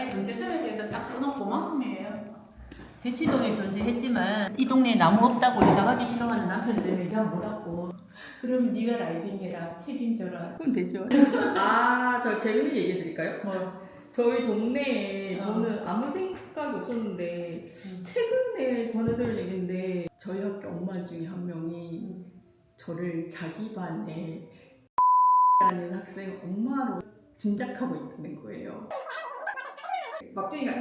아이 정체성에 대해서 딱 써놓은 그만큼이에요. 대치동에 존재했지만 이 동네에 나무 없다고 이사 가기 싫어하는 남편 때문에 이사 못 왔고 그러면 네가 라이딩해라 책임져라. 그럼 되죠. 저 재밌는 얘기 해드릴까요? 뭐 저희 동네에 저는 아무 생각이 없었는데 최근에 전해 들은 얘기인데 저희 학교 엄마 중에 한 명이 저를 자기 반에 라는 학생 엄마로 짐작하고 있다는 거예요. 막둥이가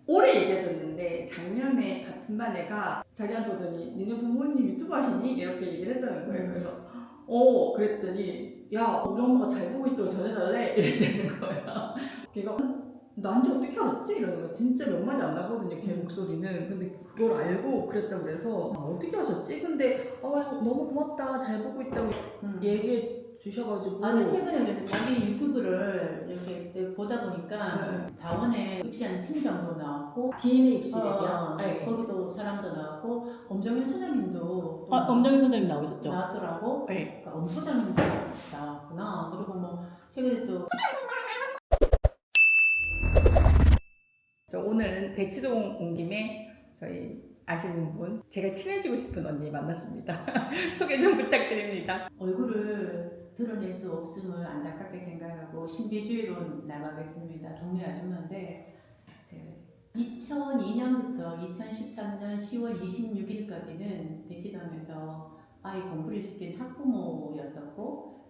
올해 얘기해줬는데 작년에 같은 반 애가 자기한테 오더니 니네 부모님 유튜브 하시니? 이렇게 얘기를 했다는 거예요. 그래서 그랬더니 야 우리 엄마가 잘 보고 있다고 전해달래? 이랬다는 거야. 걔가 나한테 어떻게 알았지? 이러는 거야. 진짜 몇 마디 안 나거든요 걔 목소리는. 근데 그걸 알고 그랬다고 그래서 어떻게 하셨지? 근데 너무 고맙다 잘 보고 있다고 얘기해 주셔가지고. 아니 최근에 그래서 자기 유튜브를 이렇게 보다 보니까 다원에 입시하는 팀장도 나왔고 비인의 입시래요. 네. 거기도 사람도 나왔고 엄정현 소장님도 엄정희 선생님 나오셨죠? 나왔더라고. 네. 그러니까 엄 소장님도 나왔구나. 그리고 뭐 최근에 또 오늘은 대치동 온 김에 저희 아시는 분, 제가 친해지고 싶은 언니 만났습니다. 소개 좀 부탁드립니다. 얼굴을 드러낼 수 없음을 안타깝게 생각하고 신비주의로 나가겠습니다. 동네 아줌마인데 2002년부터 2013년 10월 26일까지는 대치동에서 아이 공부를 시킨 학부모였었고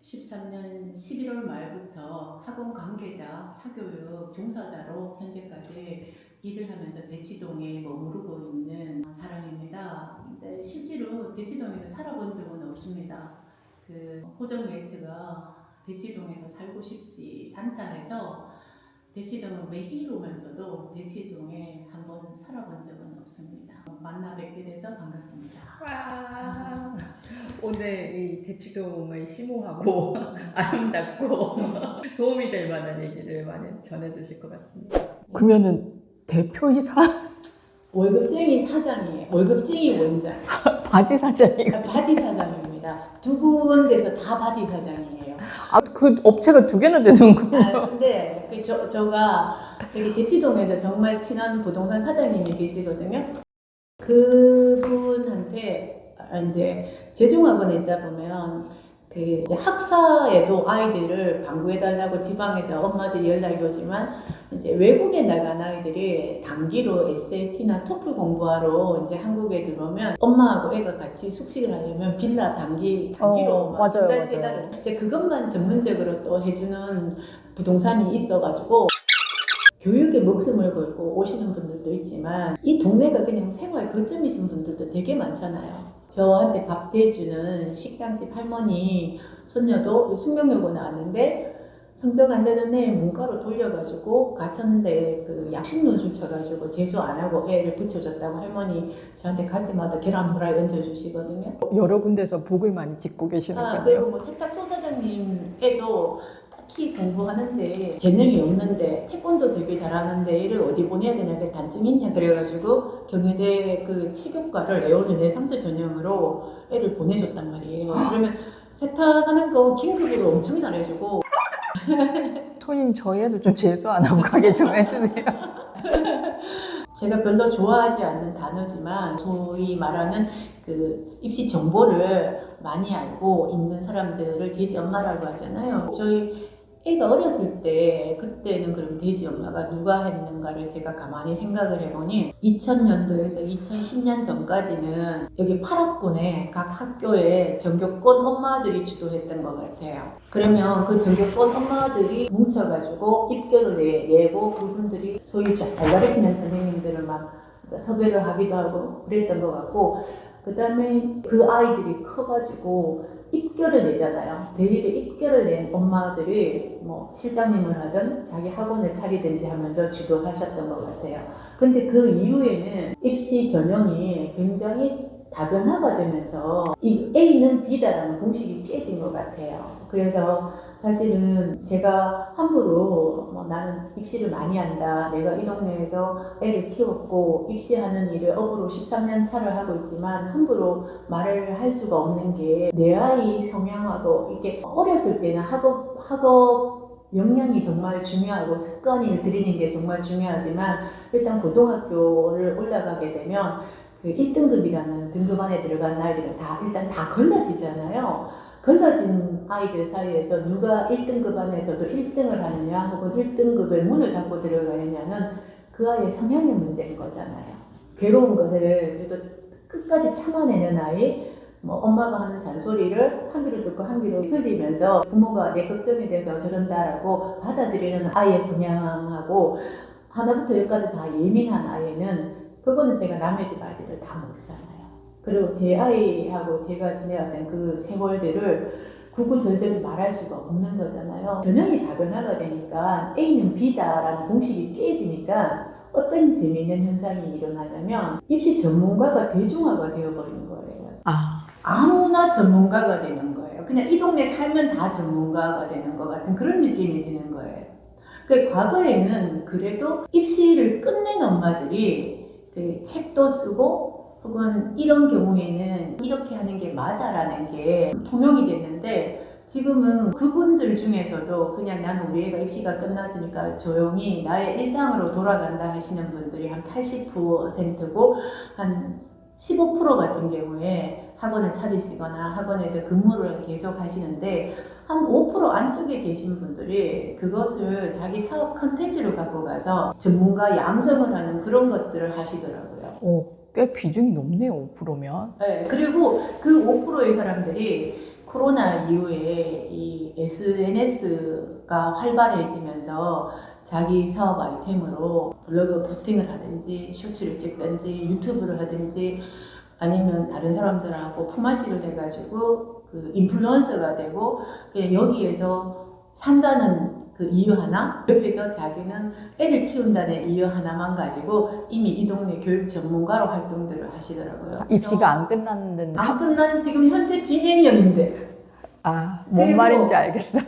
2013년 11월 말부터 학원 관계자, 사교육 종사자로 현재까지 일을 하면서 대치동에 머무르고 있는 사람입니다. 근데 실제로 대치동에서 살아본 적은 없습니다. 그 호정메이트가 대치동에서 살고 싶지 않다 해서 대치동은 매일 오면서도 대치동에 한번 살아본 적은 없습니다. 만나 뵙게 돼서 반갑습니다. 오늘 이 대치동을 심오하고 아름답고 도움이 될 만한 얘기를 많이 전해주실 것 같습니다. 그러면은 대표이사? 월급쟁이 사장이에요. 월급쟁이 원장. 바지 사장이고. 바지 사장입니다. 두 군데서 다 바지 사장이에요. 그 업체가 두 개나 되는 거예요? 근데 저가 여기 대치동에서 정말 친한 부동산 사장님이 계시거든요. 그분한테 이제 재종학원에 있다 보면 그 이제 학사에도 아이들을 방구해달라고 지방에서 엄마들이 연락이 오지만 이제 외국에 나간 아이들이 단기로 SAT나 토플 공부하러 이제 한국에 들어오면 엄마하고 애가 같이 숙식을 하려면 빌라 단기로 맞아요, 두 달, 맞아요. 세 달을 이제 그것만 전문적으로 또 해주는 부동산이 있어가지고 교육에 목숨을 걸고 오시는 분들도 있지만 이 동네가 그냥 생활 거점이신 분들도 되게 많잖아요. 저한테 밥 대주는 식당집 할머니 손녀도 숙명여고 나왔는데 성적 안 되는 애 문과로 돌려가지고 가천대 그 약식 논술 쳐가지고 재수 안 하고 애를 붙여줬다고 할머니 저한테 갈 때마다 계란 후라이 얹어주시거든요. 여러 군데서 복을 많이 짓고 계시는군요. 그리고 뭐 세탁소 사장님 애도 딱히 공부하는데 재능이 없는데 태권도 되게 잘하는데 애를 어디 보내야 되냐 그 단증 있냐 그래가지고 경희대 그 체육과를 레오는 레상스 전형으로 애를 보내줬단 말이에요. 그러면 세탁하는 거 긴급으로 엄청 잘해주고 토님 저희 애도 좀 재수 안 하고 가게 좀 해주세요. 제가 별로 좋아하지 않는 단어지만 소위 말하는 그 입시 정보를 많이 알고 있는 사람들을 돼지 엄마라고 하잖아요. 저희 애가 어렸을 때 그때는 그럼 돼지 엄마가 누가 했는가를 제가 가만히 생각을 해보니 2000년도에서 2010년 전까지는 여기 8학군에 각 학교에 전교권 엄마들이 주도했던 것 같아요. 그러면 그 전교권 엄마들이 뭉쳐가지고 입결을 내고 그분들이 소위 잘 가르치는 선생님들을 막 섭외를 하기도 하고 그랬던 것 같고 그 다음에 그 아이들이 커가지고 입결을 내잖아요. 대입에 입결을 낸 엄마들이 뭐 실장님을 하든 자기 학원을 차리든지 하면서 주도하셨던 것 같아요. 근데 그 이후에는 입시 전형이 굉장히 다변화가 되면서 이 A는 B다라는 공식이 깨진 것 같아요. 그래서 사실은 제가 함부로 뭐 나는 입시를 많이 한다. 내가 이 동네에서 애를 키웠고 입시하는 일을 업으로 13년 차를 하고 있지만 함부로 말을 할 수가 없는 게 내 아이 성향하고 이게 어렸을 때는 학업 역량이 정말 중요하고 습관을 들이는 게 정말 중요하지만 일단 고등학교를 올라가게 되면 그 1등급이라는 등급 안에 들어간 아이들은 일단 다 걸러지잖아요. 걸러진 아이들 사이에서 누가 1등급 안에서도 1등을 하느냐 혹은 1등급을 문을 닫고 들어가느냐는 그 아이의 성향의 문제인 거잖아요. 괴로운 것을 그래도 끝까지 참아내는 아이, 뭐 엄마가 하는 잔소리를 한 귀로 듣고 한 귀로 흘리면서 부모가 내 걱정이 돼서 저런다라고 받아들이는 아이의 성향하고 하나부터 열까지 다 예민한 아이는 그거는 제가 남의 집 아이들을 다 모르잖아요. 그리고 제 아이하고 제가 지내왔던 그 세월들을 구구절절히 말할 수가 없는 거잖아요. 전형이 다변화가 되니까 A는 B다라는 공식이 깨지니까 어떤 재미있는 현상이 일어나냐면 입시 전문가가 대중화가 되어버리는 거예요. 아무나 전문가가 되는 거예요. 그냥 이 동네 살면 다 전문가가 되는 것 같은 그런 느낌이 드는 거예요. 그 과거에는 그래도 입시를 끝낸 엄마들이 그 책도 쓰고 혹은 이런 경우에는 이렇게 하는 게 맞아라는 게 통용이 됐는데 지금은 그분들 중에서도 그냥 나는 우리 애가 입시가 끝났으니까 조용히 나의 일상으로 돌아간다 하시는 분들이 한 80%고 한 15% 같은 경우에 학원을 차리시거나 학원에서 근무를 계속 하시는데 한 5% 안쪽에 계신 분들이 그것을 자기 사업 컨텐츠로 갖고 가서 전문가 양성을 하는 그런 것들을 하시더라고요. 꽤 비중이 높네요, 5%면. 네, 그리고 그 5%의 사람들이 코로나 이후에 이 SNS가 활발해지면서 자기 사업 아이템으로 블로그 포스팅을 하든지 쇼츠를 찍든지 유튜브를 하든지 아니면 다른 사람들하고 품앗이를 해가지고 그 인플루언서가 되고 그냥 여기에서 산다는 그 이유 하나, 옆에서 자기는 애를 키운다는 이유 하나만 가지고 이미 이 동네 교육 전문가로 활동들을 하시더라고요. 입시가 안 끝났는데. 안 끝난 지금 현재 진행형인데. 뭔 말인지 알겠어요.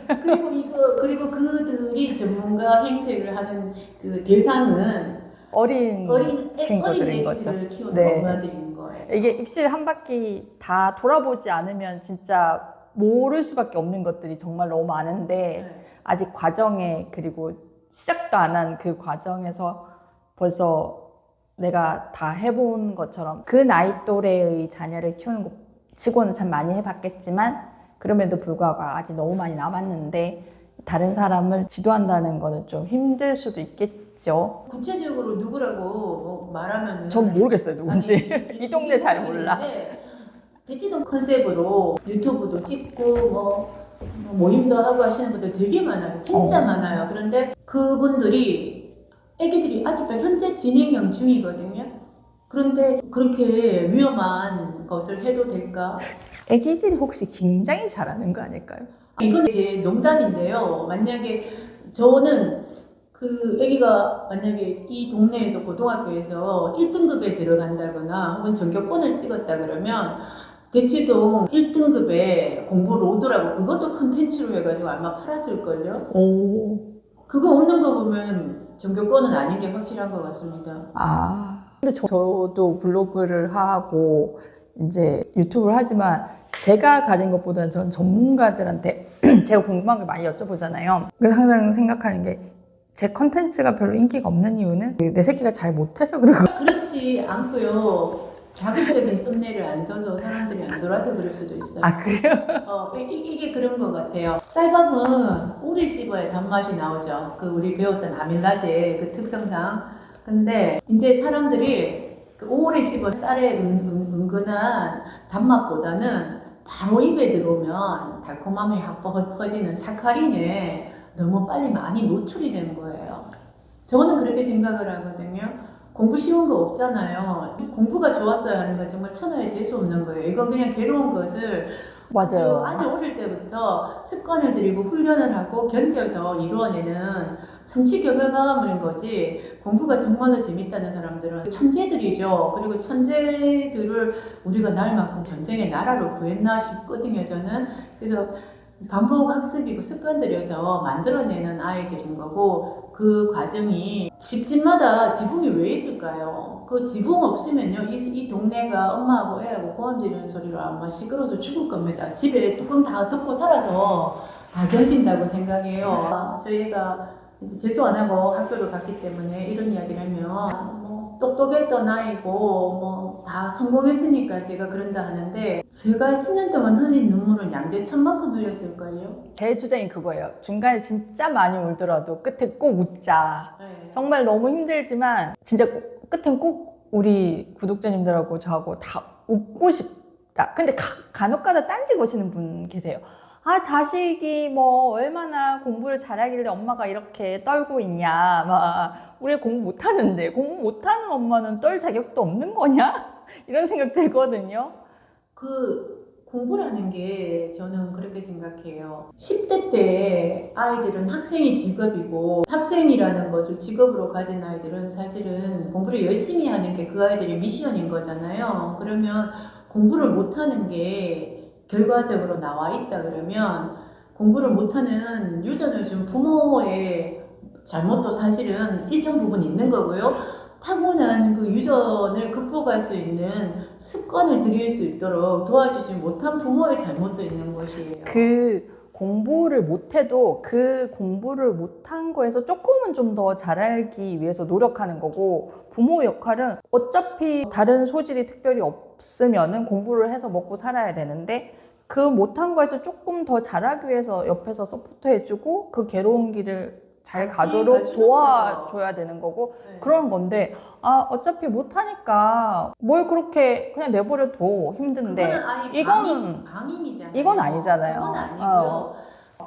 그리고 그들이 전문가 행세를 하는 그 대상은 어린 친구들인 거죠. 애기를 키우는 네. 엄마들인 거예요. 이게 입시를 한 바퀴 다 돌아보지 않으면 진짜 모를 수밖에 없는 것들이 정말 너무 많은데 네. 아직 과정에 그리고 시작도 안 한 그 과정에서 벌써 내가 다 해본 것처럼 그 나이 또래의 자녀를 키우는 것 치고는 참 많이 해봤겠지만 그럼에도 불구하고 아직 너무 많이 남았는데 다른 사람을 지도한다는 거는 좀 힘들 수도 있겠죠. 구체적으로 누구라고 말하면은 전 모르겠어요, 누군지. 아니, 이 동네 잘 몰라. 대치동 컨셉으로 유튜브도 찍고 뭐 모임도 하고 하시는 분들 되게 많아요. 진짜 많아요. 그런데 그분들이 애기들이 아직도 현재 진행형 중이거든요. 그런데 그렇게 위험한 것을 해도 될까? 애기들이 혹시 굉장히 잘하는 거 아닐까요? 이건 제 농담인데요. 만약에 저는 그 애기가 만약에 이 동네에서 고등학교에서 1등급에 들어간다거나 혹은 전교권을 찍었다 그러면 대치동 1등급에 공부를 오더라고. 그것도 컨텐츠로 해가지고 아마 팔았을걸요? 그거 오는 거 보면 전교권은 아닌 게 확실한 것 같습니다. 근데 저도 블로그를 하고 이제 유튜브를 하지만 제가 가진 것보다는 전 전문가들한테 제가 궁금한 걸 많이 여쭤보잖아요. 그래서 항상 생각하는 게 제 컨텐츠가 별로 인기가 없는 이유는 내 새끼가 잘 못해서 그런 거. 그렇지 않고요. 자극적인 썸네일을 안 써서 사람들이 안 돌아서 그럴 수도 있어요. 그래요? 이게 그런 것 같아요. 쌀밥은 오래 씹어야 단맛이 나오죠. 그 우리 배웠던 아밀라제 그 특성상. 근데 이제 사람들이 그 오래 씹어 쌀의 은근한 단맛보다는 바로 입에 들어오면 달콤함이 확 퍼지는 사카린에 너무 빨리 많이 노출이 되는 거예요. 저는 그렇게 생각을 하거든요. 공부 쉬운 거 없잖아요. 공부가 좋았어야 하는 건 정말 천하에 재수 없는 거예요. 이건 그냥 괴로운 것을 맞아요. 아주 어릴 때부터 습관을 들이고 훈련을 하고 견뎌서 이루어내는 성취 경험인 거지. 공부가 정말로 재밌다는 사람들은 천재들이죠. 그리고 천재들을 우리가 날 만큼 전생에 나라로 구했나 싶거든요. 저는. 그래서 반복 학습이고 습관 들여서 만들어내는 아이들인 거고 그 과정이 집집마다 지붕이 왜 있을까요? 그 지붕 없으면요 이 동네가 엄마하고 애하고 고함 지르는 소리로 아마 시끄러워서 죽을 겁니다. 집에 뚜껑 다 덮고 살아서 다 견딘다고 생각해요. 저희가 이제 재수 안 하고 학교를 갔기 때문에 이런 이야기를 하면 뭐 똑똑했던 아이고 뭐 다 성공했으니까 제가 그런다 하는데 제가 10년 동안 흘린 눈물은 양재천만큼 흘렸을걸요. 제 주장이 그거예요. 중간에 진짜 많이 울더라도 끝에 꼭 웃자. 네. 정말 너무 힘들지만 진짜 끝엔 꼭 우리 구독자님들하고 저하고 다 웃고 싶다. 근데 간혹가다 딴지 거시는 분 계세요. 아, 자식이 뭐 얼마나 공부를 잘하길래 엄마가 이렇게 떨고 있냐. 막 우리 공부 못하는데 공부 못하는 엄마는 떨 자격도 없는 거냐? 이런 생각 들거든요. 그 공부라는 게 저는 그렇게 생각해요. 10대 때 아이들은 학생이 직업이고 학생이라는 것을 직업으로 가진 아이들은 사실은 공부를 열심히 하는 게 그 아이들의 미션인 거잖아요. 그러면 공부를 못하는 게 결과적으로 나와 있다 그러면 공부를 못하는 유전을 준 부모의 잘못도 사실은 일정 부분 있는 거고요. 타고난 그 유전을 극복할 수 있는 습관을 들일 수 있도록 도와주지 못한 부모의 잘못도 있는 것이에요. 그 공부를 못해도 그 공부를 못한 거에서 조금은 좀 더 잘하기 위해서 노력하는 거고, 부모 역할은 어차피 다른 소질이 특별히 없으면은 공부를 해서 먹고 살아야 되는데 그 못한 거에서 조금 더 잘하기 위해서 옆에서 서포트해주고 그 괴로운 길을 잘 같이 가도록 가주는 도와줘야 되는 거고, 네. 그런 건데 어차피 못하니까 뭘 그렇게 그냥 내버려둬. 힘든데 그거는 아예 이거는 방임이잖아요. 이건 아니잖아요. 그건 아니고요.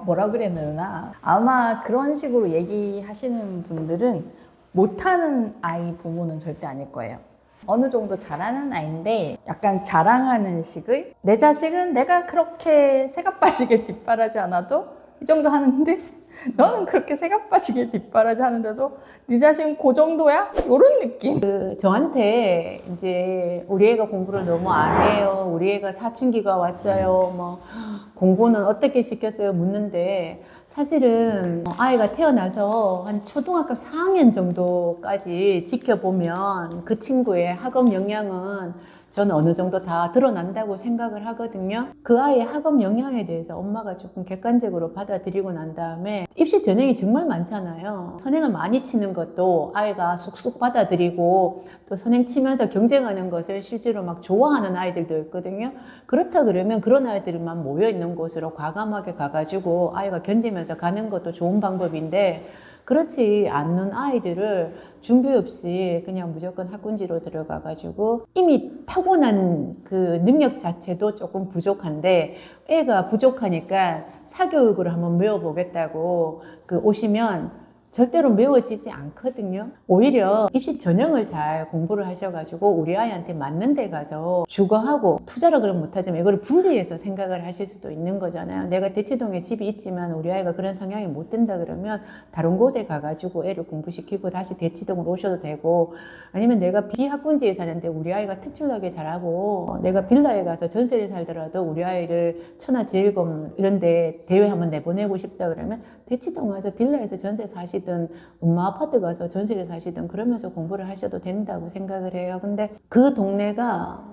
뭐라 그래야 되나, 아마 그런 식으로 얘기하시는 분들은 못하는 아이 부모는 절대 아닐 거예요. 어느 정도 잘하는 아이인데 약간 자랑하는 식의, 내 자식은 내가 그렇게 새가 빠지게 뒷바라지 않아도 이 정도 하는데 너는 그렇게 새가 빠지게 뒷바라지 하는데도 네 자식은 그 정도야? 이런 느낌. 저한테 이제 우리 애가 공부를 너무 안 해요. 우리 애가 사춘기가 왔어요. 뭐 공부는 어떻게 시켰어요? 묻는데 사실은 아이가 태어나서 한 초등학교 4학년 정도까지 지켜보면 그 친구의 학업 역량은 저는 어느 정도 다 드러난다고 생각을 하거든요. 그 아이의 학업 역량에 대해서 엄마가 조금 객관적으로 받아들이고 난 다음에, 입시 전형이 정말 많잖아요. 선행을 많이 치는 것도 아이가 쑥쑥 받아들이고 또 선행 치면서 경쟁하는 것을 실제로 막 좋아하는 아이들도 있거든요. 그렇다 그러면 그런 아이들만 모여 있는 곳으로 과감하게 가가지고 아이가 견디면서 가는 것도 좋은 방법인데, 그렇지 않는 아이들을 준비 없이 그냥 무조건 학군지로 들어가가지고 이미 타고난 그 능력 자체도 조금 부족한데 애가 부족하니까 사교육을 한번 배워보겠다고 오시면 절대로 메워지지 않거든요. 오히려 입시 전형을 잘 공부를 하셔가지고 우리 아이한테 맞는 데 가서 주거하고, 투자를 그럼 못하지만 이걸 분리해서 생각을 하실 수도 있는 거잖아요. 내가 대치동에 집이 있지만 우리 아이가 그런 성향이 못 된다 그러면 다른 곳에 가가지고 애를 공부시키고 다시 대치동으로 오셔도 되고, 아니면 내가 비학군지에 사는데 우리 아이가 특출나게 잘하고 내가 빌라에 가서 전세를 살더라도 우리 아이를 천하제일검 이런 데 대회 한번 내보내고 싶다 그러면 대치동 와서 빌라에서 전세 사시든 엄마 아파트 가서 전세를 사시든 그러면서 공부를 하셔도 된다고 생각을 해요. 근데 그 동네가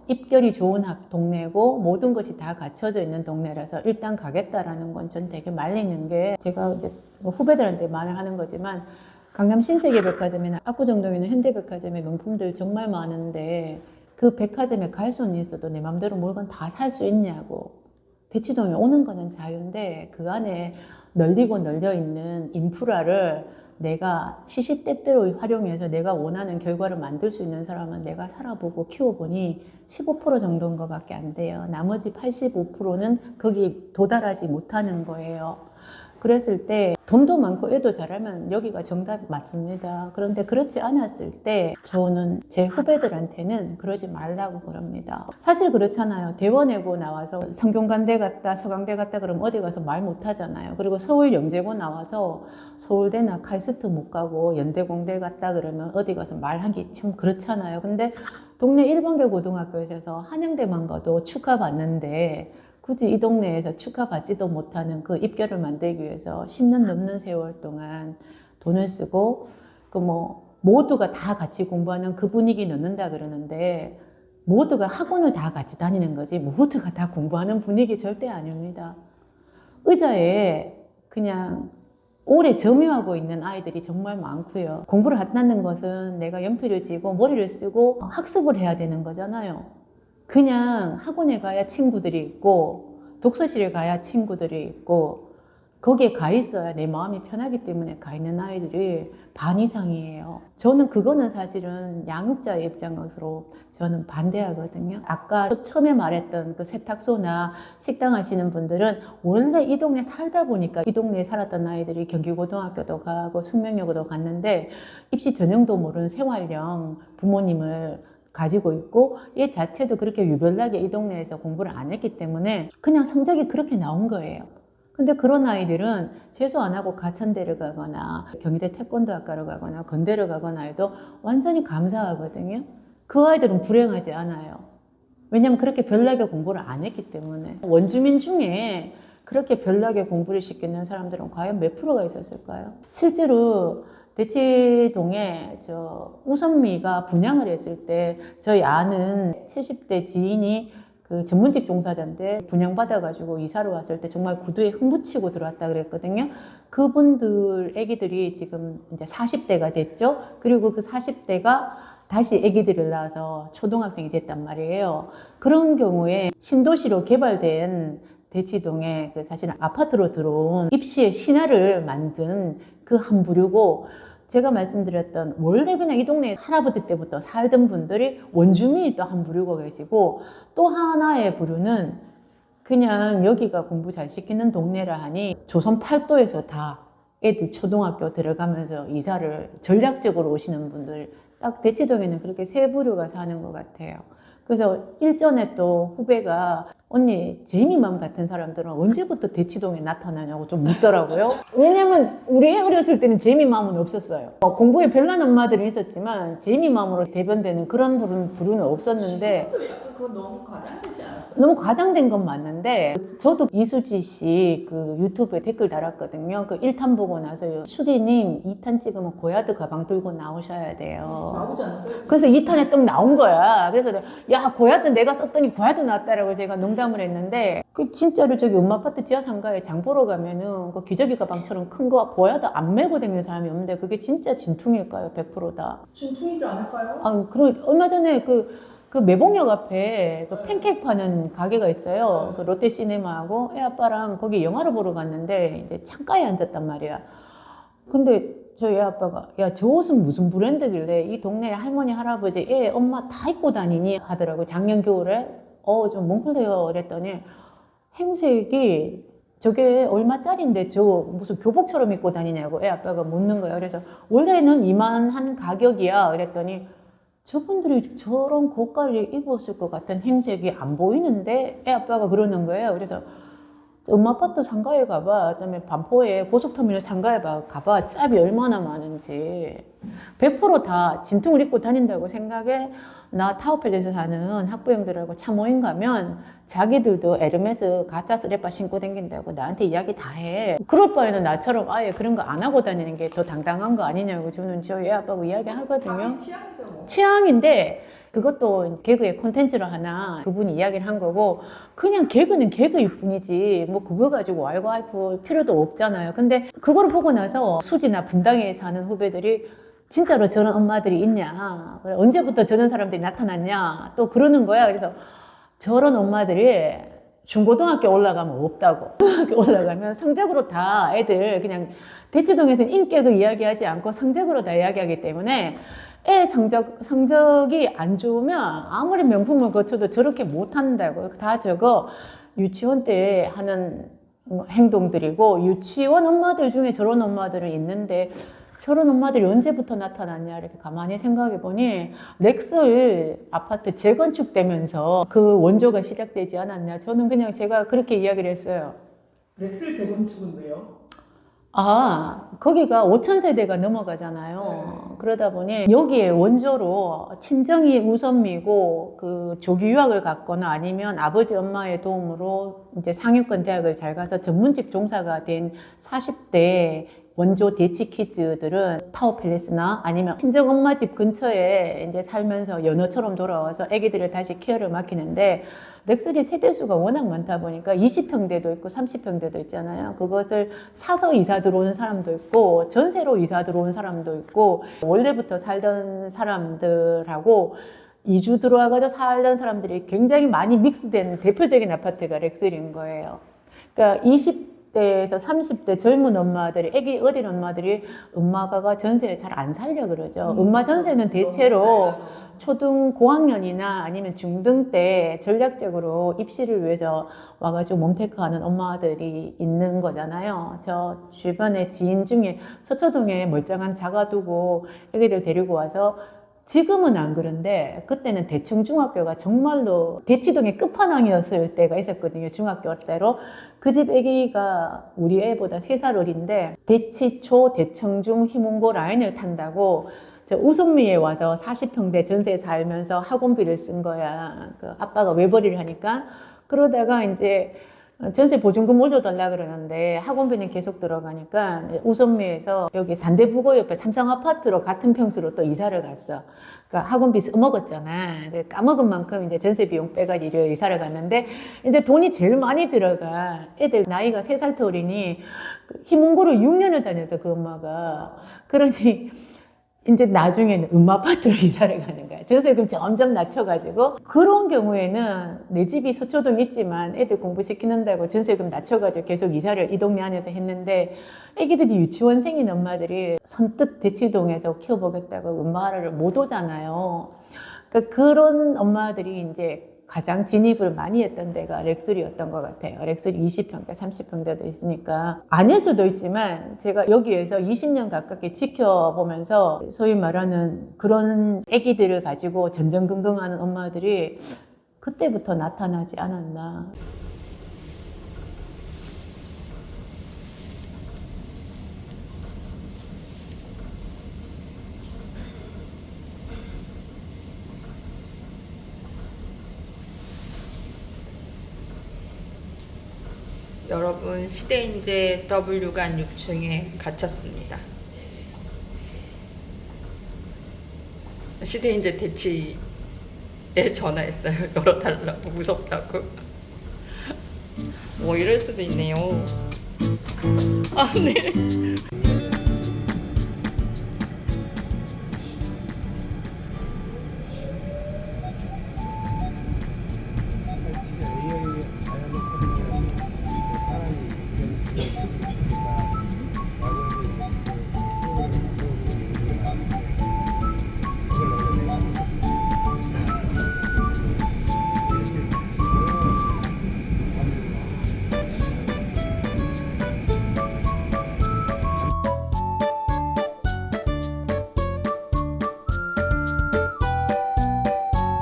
입결이 좋은 동네고 모든 것이 다 갖춰져 있는 동네라서 일단 가겠다라는 건 전 되게 말리는 게, 제가 이제 후배들한테 말을 하는 거지만 강남 신세계백화점이나 압구정동에 있는 현대백화점에 명품들 정말 많은데 그 백화점에 갈 수는 있어도 내 맘대로 물건 다 살 수 있냐고. 대치동에 오는 거는 자유인데 그 안에 널리고 널려있는 인프라를 내가 시시때때로 활용해서 내가 원하는 결과를 만들 수 있는 사람은 내가 살아보고 키워보니 15% 정도인 것밖에 안 돼요. 나머지 85%는 거기 도달하지 못하는 거예요. 그랬을 때 돈도 많고 애도 잘하면 여기가 정답이 맞습니다. 그런데 그렇지 않았을 때 저는 제 후배들한테는 그러지 말라고 그럽니다. 사실 그렇잖아요. 대원외고 나와서 성균관대 갔다 서강대 갔다 그러면 어디 가서 말 못하잖아요. 그리고 서울 영재고 나와서 서울대나 카이스트 못 가고 연대공대 갔다 그러면 어디 가서 말하기 좀 그렇잖아요. 근데 동네 일반계 고등학교에서 한양대만 가도 축하받는데 굳이 이 동네에서 축하받지도 못하는 그 입결을 만들기 위해서 10년 넘는 세월 동안 돈을 쓰고 모두가 다 같이 공부하는 그 분위기 넣는다 그러는데, 모두가 학원을 다 같이 다니는 거지 모두가 다 공부하는 분위기 절대 아닙니다. 의자에 그냥 오래 점유하고 있는 아이들이 정말 많고요. 공부를 한다는 것은 내가 연필을 쥐고 머리를 쓰고 학습을 해야 되는 거잖아요. 그냥 학원에 가야 친구들이 있고 독서실에 가야 친구들이 있고 거기에 가 있어야 내 마음이 편하기 때문에 가 있는 아이들이 반 이상이에요. 저는 그거는 사실은 양육자의 입장으로 저는 반대하거든요. 아까 처음에 말했던 그 세탁소나 식당 하시는 분들은 원래 이 동네 살다 보니까 이 동네에 살았던 아이들이 경기고등학교도 가고 숙명여고도 갔는데 입시 전형도 모르는 생활형 부모님을 가지고 있고 얘 자체도 그렇게 유별나게 이 동네에서 공부를 안 했기 때문에 그냥 성적이 그렇게 나온 거예요. 근데 그런 아이들은 재수 안 하고 가천대를 가거나 경희대 태권도학과를 가거나 건대를 가거나 해도 완전히 감사하거든요. 그 아이들은 불행하지 않아요. 왜냐면 그렇게 별나게 공부를 안 했기 때문에. 원주민 중에 그렇게 별나게 공부를 시키는 사람들은 과연 몇 프로가 있었을까요? 실제로 대치동에 우선미가 분양을 했을 때 저희 아는 70대 지인이 그 전문직 종사자인데 분양받아가지고 이사를 왔을 때 정말 구두에 흠붙이고 들어왔다 그랬거든요. 그분들 애기들이 지금 이제 40대가 됐죠. 그리고 그 40대가 다시 애기들을 낳아서 초등학생이 됐단 말이에요. 그런 경우에 신도시로 개발된 대치동에 그 사실은 아파트로 들어온 입시의 신화를 만든 그 한 부류고 제가 말씀드렸던 원래 그냥 이 동네에 할아버지 때부터 살던 분들이 원주민이 또 한 부류가 계시고 또 하나의 부류는 그냥 여기가 공부 잘 시키는 동네라 하니 조선 팔도에서 다 애들 초등학교 들어가면서 이사를 전략적으로 오시는 분들 딱 대치동에는 그렇게 세 부류가 사는 것 같아요. 그래서 일전에 또 후배가 언니 제이미맘 같은 사람들은 언제부터 대치동에 나타나냐고 좀 묻더라고요. 왜냐면 우리 어렸을 때는 제이미맘은 없었어요. 공부에 별난 엄마들이 있었지만 제이미맘으로 대변되는 그런 부류는 없었는데 약간 그거 너무 과장되지 않았어요? 너무 과장된 건 맞는데 저도 이수지 씨 그 유튜브에 댓글 달았거든요. 그 1탄 보고 나서요. 수지님 2탄 찍으면 고야드 가방 들고 나오셔야 돼요. 나오지 않았어요? 그래서 2탄에 딱 나온 거야. 그래서 야 고야드 내가 썼더니 고야드 나왔다라고 제가 농담을 했는데 그 진짜로 저기 엄마 아파트 지하상가에 장 보러 가면은 그 기저귀 가방처럼 큰 거 고야드 안 메고 다니는 사람이 없는데 그게 진짜 진퉁일까요? 100%다. 진퉁이지 않을까요? 아, 그리고 얼마 전에 그 매봉역 앞에 그 팬케이크 파는 가게가 있어요. 그 롯데시네마하고 애 아빠랑 거기 영화를 보러 갔는데 이제 창가에 앉았단 말이야. 근데 저희 애 아빠가 야, 저 옷은 무슨 브랜드길래 이 동네 할머니 할아버지 애 엄마 다 입고 다니니 하더라고. 작년 겨울에 좀 뭉클해요 그랬더니 행색이 저게 얼마짜린데 저 무슨 교복처럼 입고 다니냐고 애 아빠가 묻는 거예요. 그래서 원래는 이만한 가격이야 그랬더니 저분들이 저런 고가를 입었을 것 같은 행색이 안 보이는데 애 아빠가 그러는 거예요. 그래서 엄마 아파트 상가에 가봐. 그다음에 반포에 고속터미널 상가에 가봐. 짭이 얼마나 많은지. 100% 다 진퉁을 입고 다닌다고 생각해. 나 타워팰리스 사는 학부형들하고 차 모임 가면 자기들도 에르메스 가짜 스레빠 신고 다닌다고 나한테 이야기 다 해. 그럴 바에는 나처럼 아예 그런 거 안 하고 다니는 게 더 당당한 거 아니냐고 저는 저희 애아빠하고 이야기 하거든요. 자기 취향이죠 뭐. 취향인데 그것도 개그의 콘텐츠로 하나 그분이 이야기를 한 거고 그냥 개그는 개그일 뿐이지 뭐 그거 가지고 알고 할 필요도 없잖아요. 근데 그걸 보고 나서 수지나 분당에 사는 후배들이 진짜로 저런 엄마들이 있냐 언제부터 저런 사람들이 나타났냐 또 그러는 거야. 그래서 저런 엄마들이 중고등학교 올라가면 없다고. 중고등학교 올라가면 성적으로 다 애들 그냥 대치동에서는 인격을 이야기하지 않고 성적으로 다 이야기하기 때문에 애 성적이 안 좋으면 아무리 명품을 거쳐도 저렇게 못한다고. 다 저거 유치원 때 하는 행동들이고 유치원 엄마들 중에 저런 엄마들은 있는데 저런 엄마들이 언제부터 나타났냐 이렇게 가만히 생각해 보니 렉설 아파트 재건축되면서 그 원조가 시작되지 않았냐. 저는 그냥 제가 그렇게 이야기를 했어요. 렉슬 재건축은 왜요? 거기가 5,000세대가 넘어가잖아요. 그러다 보니 여기에 원조로 친정이 우선미고 그 조기 유학을 갔거나 아니면 아버지 엄마의 도움으로 이제 상위권 대학을 잘 가서 전문직 종사가 된 40대 원조 대치 키즈들은 타워팰리스나 아니면 친정 엄마 집 근처에 이제 살면서 연어처럼 돌아와서 아기들을 다시 케어를 맡기는데, 렉스리 세대수가 워낙 많다 보니까 20평대도 있고 30평대도 있잖아요. 그것을 사서 이사 들어오는 사람도 있고 전세로 이사 들어온 사람도 있고 원래부터 살던 사람들하고 이주 들어와가지고 살던 사람들이 굉장히 많이 믹스된 대표적인 아파트가 렉스리인 거예요. 그러니까 20대에서 30대 젊은 엄마들이, 애기 어린 엄마들이 엄마가 전세에 잘 안 살려 그러죠. 엄마 전세는 대체로 초등 고학년이나 아니면 중등 때 전략적으로 입시를 위해서 와가지고 몸테크하는 엄마들이 있는 거잖아요. 저 주변에 지인 중에 서초동에 멀쩡한 자가 두고 애기들 데리고 와서, 지금은 안 그런데 그때는 대청중학교가 정말로 대치동의 끝판왕이었을 때가 있었거든요. 중학교 때로. 그 집 애기가 우리 애보다 3살 어린데 대치초, 대청중, 희문고 라인을 탄다고 저 우선미에 와서 40평대 전세에 살면서 학원비를 쓴 거야. 그 아빠가 외벌이를 하니까. 그러다가 이제 전세 보증금 올려달라 그러는데 학원비는 계속 들어가니까 우선미에서 여기 산대부고 옆에 삼성아파트로 같은 평수로 또 이사를 갔어. 그러니까 학원비 써먹었잖아. 까먹은 만큼 이제 전세 비용 빼가지고 이사를 갔는데, 이제 돈이 제일 많이 들어가. 애들 나이가 3살 터울이니 희문고를 6년을 다녀서 그 엄마가. 그러니 이제 나중에는 음아파트로 이사를 가는 거야. 전세금 점점 낮춰가지고. 그런 경우에는 내 집이 서초동 있지만 애들 공부시키는다고 전세금 낮춰가지고 계속 이사를 이 동네 안에서 했는데, 애기들이 유치원생인 엄마들이 선뜻 대치동에서 키워보겠다고 음아를 못 오잖아요. 그러니까 그런 엄마들이 이제 가장 진입을 많이 했던 데가 렉스리였던 것 같아요. 렉스리 20평대, 30평대도 있으니까. 아닐 수도 있지만 제가 여기에서 20년 가깝게 지켜보면서 소위 말하는 그런 아기들을 가지고 전전긍긍하는 엄마들이 그때부터 나타나지 않았나. 여러분, 시대인재 W관 6층에 갇혔습니다. 시대인재 대치에 전화했어요. 열어달라고, 무섭다고. 뭐 이럴 수도 있네요. 아, 네.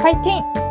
파이팅!